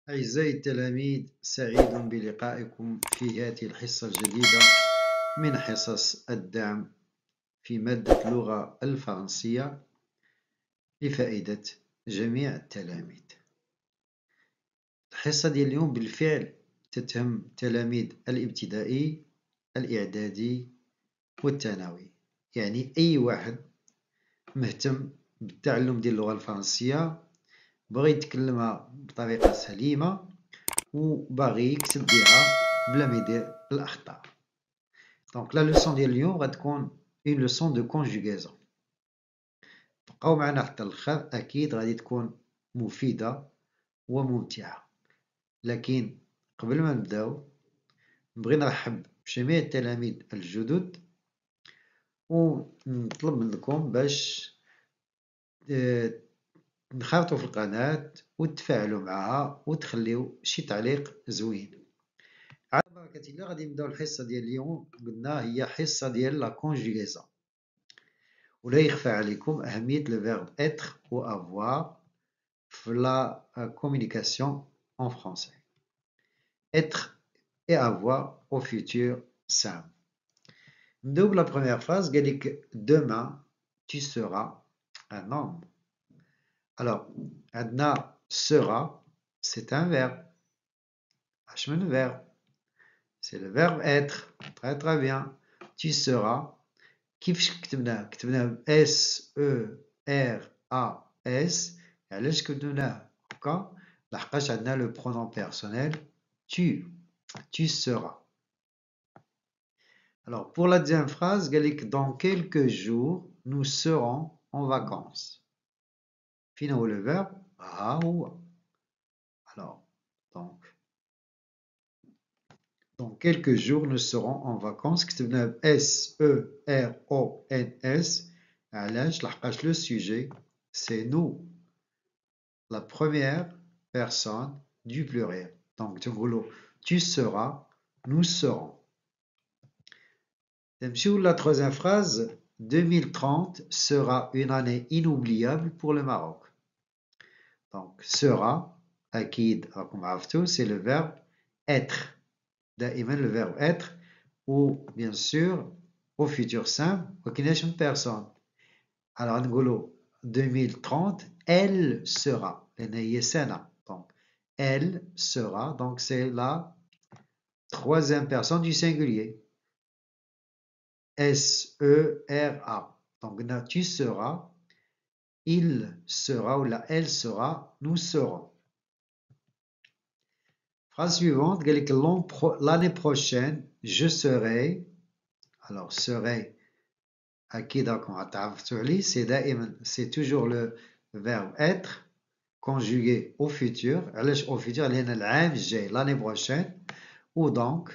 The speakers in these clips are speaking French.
أعزائي التلاميذ، سعيد بلقائكم في هذه الحصة الجديدة من حصص الدعم في مادة اللغة الفرنسية لفائدة جميع التلاميذ. الحصة ديال اليوم بالفعل تتهم تلاميذ الابتدائي، الإعدادي والثانوي، يعني أي واحد مهتم بالتعلم ديال اللغة الفرنسية، بغى يتكلمها بطريقة سليمة وباغي يكتب بها بلا ما يدير الأخطاء. دونك لا لوسون ديال اليوم غتكون اون لوسون دو كونجوغيزون. بقاو معنا حتى الاخر، اكيد غادي تكون مفيدة وممتعة. لكن قبل ما نبداو نبغي نرحب بجميع التلاميذ الجدد ونطلب منكم باش نخرطوا في القناة وتفاعلوا معها وتخليو شي تعليق زوين. على بركة الله غادي نبداو الحصة ديال اليوم. قلنا هي حصة ديال لا كونجوغيزون، ولا يخفى عليكم أهمية لو فيرب être و avoir في لا communication en français. Être et avoir au futur simple. نبداو بلا première phrase. قالك demain tu seras un homme. Alors عندنا sera, c'est un verbe. اش من verbe؟ c'est le verbe être. Très très bien. Tu seras. كيفاش كتبناه؟ كتبناه اس او ار ا اس. علاش كتبناه هكا؟ لحقاش عندنا لو برونون بيرسونيل tu seras. Alors pour la deuxième phrase قالك dans quelques jours nous serons en vacances. فين هو le verbe؟ ها هو. alors donc dans quelques jours nous serons en vacances. كتبناه اس او ار او ان اس. علاش؟ لحقاش le sujet c'est nous, la première personne du pluriel. Donc, tu seras, nous serons. La troisième phrase, 2030 sera une année inoubliable pour le Maroc. Donc, sera, akid, c'est le verbe être. Daïman, le verbe être, ou bien sûr, au futur simple, une personne. Alors, on 2030, elle sera. Donc, elle sera. Donc, c'est la troisième personne du singulier. S-E-R-A. Donc, tu seras, il sera, ou là, elle sera, nous serons. Phrase suivante. L'année prochaine, je serai. Alors, serai. C'est toujours le verbe être conjugué au futur. Au futur, l'année prochaine. Ou donc,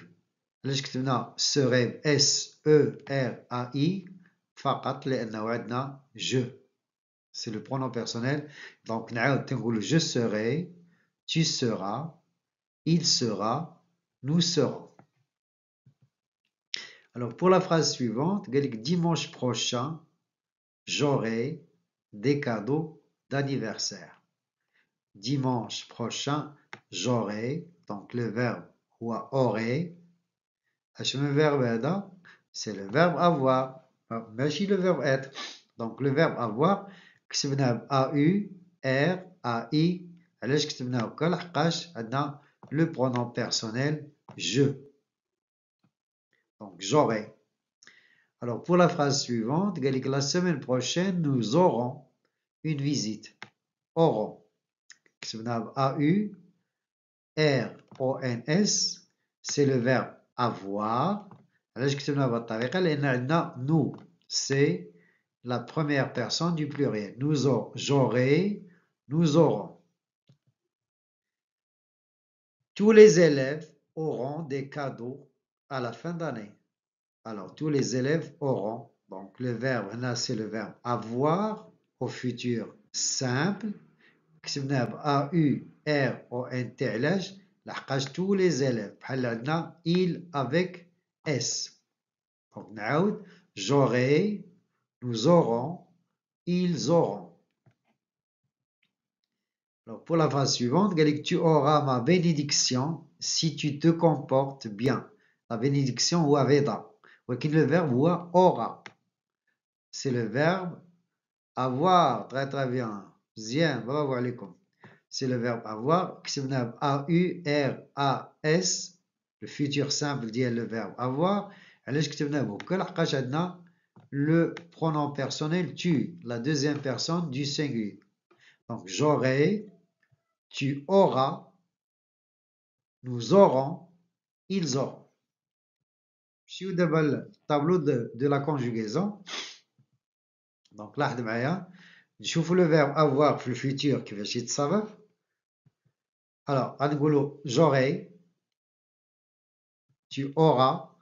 serait S-E-R-A-I فقط لأنه عندنا je. C'est le pronom personnel. Donc, je serai, tu seras, il sera, nous serons. Alors, pour la phrase suivante, dimanche prochain, j'aurai des cadeaux d'anniversaire. Dimanche prochain, j'aurai, donc le verbe ou aurai. Le verbe c'est le verbe avoir, mais le verbe être. Donc le verbe avoir, A-U-R-A-I. علاش كتبناه هكا؟ لحقاش عندنا le pronom personnel je. Donc j'aurai. Alors pour la phrase suivante, la semaine prochaine, nous aurons une visite. Aurons. A-U-R-O-N-S. C'est le verbe avoir. Nous, c'est la première personne du pluriel. J'aurai, nous aurons. Tous les élèves auront des cadeaux à la fin d'année. Alors, tous les élèves auront. Donc, le verbe, là, c'est le verbe avoir au futur simple. A-U-R-O-N-T. لحقاش tous les élèves. بحال عندنا il avec S. Donc, نعاود. J'aurai, nous aurons, ils auront. Alors, pour la phrase suivante, tu auras ma bénédiction si tu te comportes bien. La bénédiction ou aveda. Le verbe ou aura. C'est le verbe avoir. Très très bien. Bien, bravo alaikum. C'est le verbe avoir. A-U-R-A-S. Le futur simple dit le verbe avoir. Alors, le pronom personnel tu, la deuxième personne du singulier. Donc, j'aurai, tu auras, nous aurons, ils auront. Je suis le tableau de la conjugaison. Donc, là, je vous le verbe avoir pour le futur qui va chez Tsava. Alors, j'aurai, tu auras,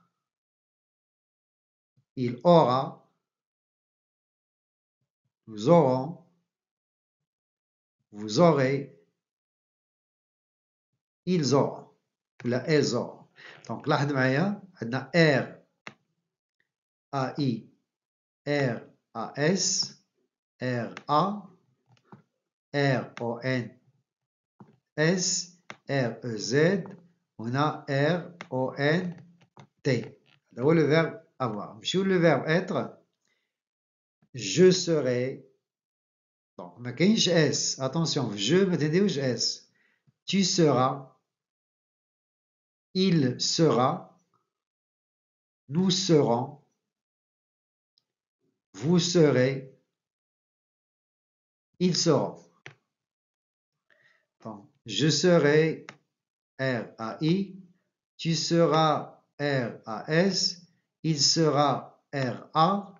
il aura, nous aurons, vous aurez, ils auront. Ou là, elles auront. Donc, là, on a R, A-I, R, A-S, R, A, R, O, N, S, R, E, Z, on a R, O, N, T. C'est le verbe avoir. Sur le verbe être, je serai. Donc, on a qu'un S. Attention, je me t'aider où S. Tu seras, il sera, nous serons, vous serez, ils seront. Donc, je serai R-A-I, tu seras R-A-S, il sera R-A,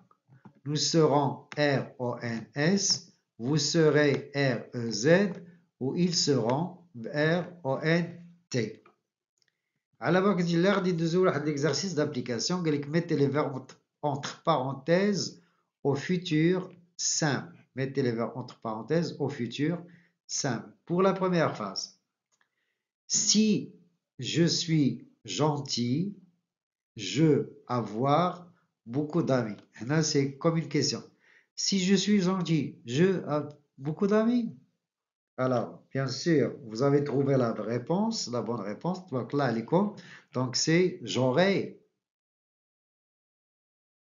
nous serons R-O-N-S, vous serez R-E-Z, ou ils seront R-O-N-T. À la base, il a dit de l'exercice d'application, mettez les verbes entre parenthèses au futur simple. Mettez les verbes entre parenthèses au futur simple. Pour la première phrase, si je suis gentil, je avoir beaucoup d'amis. Là, c'est comme une question. Si je suis gentil, je ai beaucoup d'amis. Alors, bien sûr, vous avez trouvé la réponse, la bonne réponse. Donc là, elle est quoi? Donc c'est j'aurai.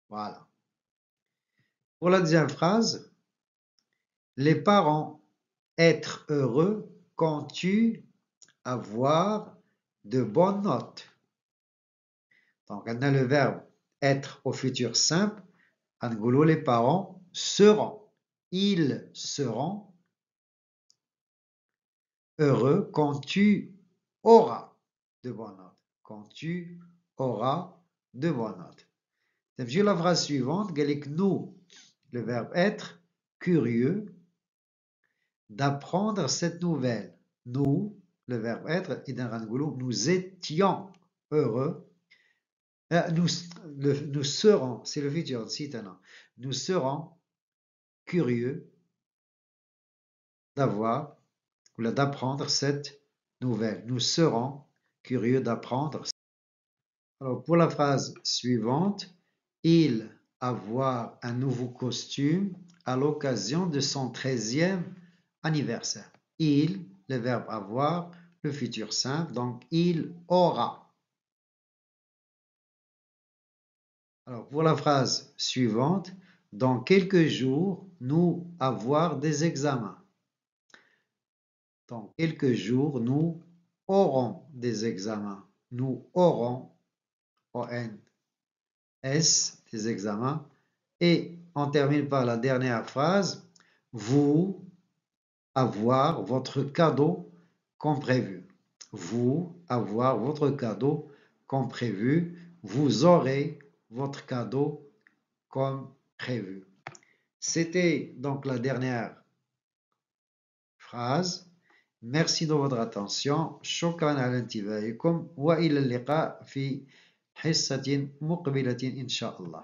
Voilà. Pour la deuxième phrase, les parents être heureux quand tu avoir de bonnes notes. Donc, on a le verbe être au futur simple. En gros, les parents seront. Ils seront heureux quand tu auras de bonnes notes. Quand tu auras de bonnes notes. Sur la phrase suivante, nous, le verbe être, curieux d'apprendre cette nouvelle. Nous, le verbe être, et dans nous étions heureux. Nous serons, c'est le futur, nous serons curieux d'avoir ou d'apprendre cette nouvelle. Nous serons curieux d'apprendre. Alors, pour la phrase suivante, il avoir un nouveau costume à l'occasion de son 13e anniversaire. Il, le verbe avoir, le futur simple, donc il aura. Alors, pour la phrase suivante, dans quelques jours, nous avoir des examens. Dans quelques jours, nous aurons des examens. Nous aurons, O-N-S, des examens. Et on termine par la dernière phrase, vous avoir votre cadeau comme prévu. Vous avoir votre cadeau comme prévu. Vous aurez votre cadeau comme prévu. C'était donc la dernière phrase. Merci de votre attention. شكرا على انتباهكم وإلى اللقاء في حصة مقبلة إن شاء الله.